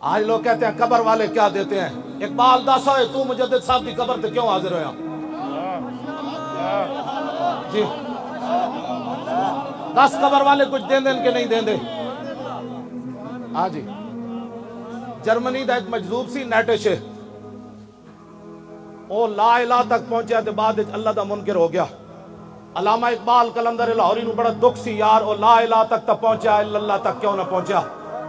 आज लोग कहते हैं कब्र वाले क्या देते हैं। इकबाल दस होए तू मुजद्दिद साहब की कब्र ते क्यों हाजिर होया जी? 10 कब्र वाले कुछ देंदे के नहीं देंदे। हाँ जी, जर्मनी का एक मजदूर सी नेटिश, वो ला इलाहा तक पहुंचा तो बाद अल्लाह दा मुनकिर हो गया। अलामा इकबाल कलंदर लाहौरी नूं बड़ा दुख सी यार, वो ला इलाहा तक तो पहुंचा, अल्लाह तक क्यों ना पहुंचा।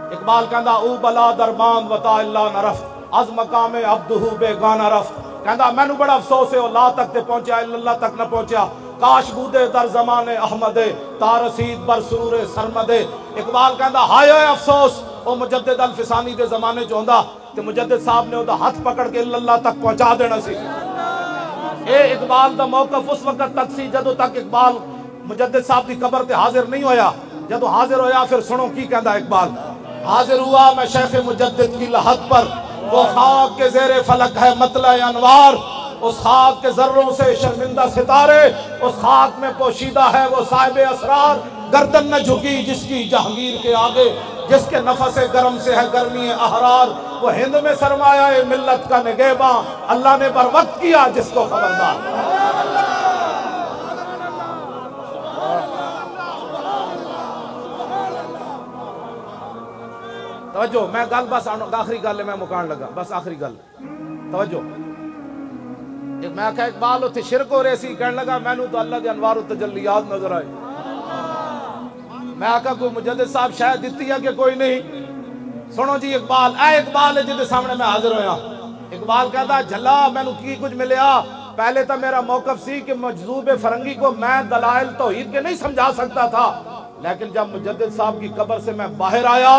इकबाल कहंदा ऊ बला दरबान वता इल्ला न रफ्त अज मकामे अब्दुहु बेगाना रफ्त। कहंदा मैनू बड़ा अफसोस है, वो ला तक ते पहुंचा, अल्लाह तक ना पहुंचा। काश बूदे दर जमाने अहमदे तारसीद बर सुरूरे सरमदे। इकबाल कहंदा हाय अफसोस ओ मुजद्दिद अल फिसानी दे जमाने च होंदा ते मुजद्दिद साहब ने ओदा हाथ पकड़ के अल्लाह तक पहुंचा देना सी। ए इकबाल दा मौकफ उस वक्त तक सी जदों तक इकबाल मुजद्दिद साहब की कब्र ते हाजिर नहीं होया। जदों हाजिर होया फिर सुनो की कहंदा इकबाल। हाजिर हुआ मैं शेख मुजद्दिद की लहद पर, वो खाक के जेरे फलक है मतला अनवार। उस खाक के जर्रों से शर्मिंदा सितारे, उस खाक में पोशीदा है वो साहिब असरार। गर्दन न झुकी जिसकी जहांगीर के आगे, जिसके नफस गर्म से है गर्मी अहरार। वो हिंद में सरमाया मिल्लत का निगेबा, अल्लाह ने बर वक्त किया जिसको खबरदार। तवज्जो, मैं गल बस आखिरी गल मैं मुकान लगा, बस आखिरी गल तवज्जो। मैं आख्या इकबाल उत्थे शिरक हो रहे सी, कहने लगा मैनू तो अल्लाह दे अनवार तजल्लियात नजर आए। मैं आख्या कोई मुजद्दिद साहब शायद दिती है कि कोई नहीं। सुनो जी इकबाल, ऐ इकबाल है जिहदे सामने मैं हाजिर होया। इकबाल कहता झल्ला मैनू की कुछ मिलया। पहले तो मेरा मौकफ सी कि मजजूब फरंगी को मैं दलाइल तौहीद के नहीं समझा सकता था, लेकिन जब मुजद्दिद साहब की कब्र से मैं बाहर आया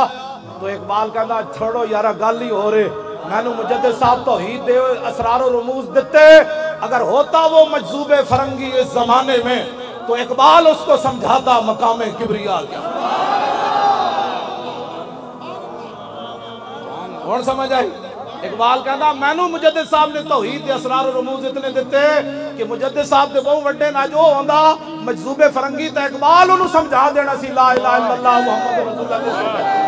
तो इकबाल कहता छोड़ो यारा गल ही हो रहे। मैनू मुजद्दिद साहब तौहीद दे असरार और रमूज दिते। अगर होता वो मजजूब फरंगी इस जमाने में तो इकबाल उसको समझाता मकामे किबरिया क्या। कौन समझ आई? इकबाल कहता मैनू मुजद्दिद साहब ने तौहीद दे असरार और रमूज इतने दिते कि मुजद्दिद साहब दे बहुत वड्डे ना जो होंदा मजजूब फरंगी तो इकबाल उन्होंने समझा देना सी ला इलाहा इल्लल्लाह मुहम्मद रसूलुल्लाह।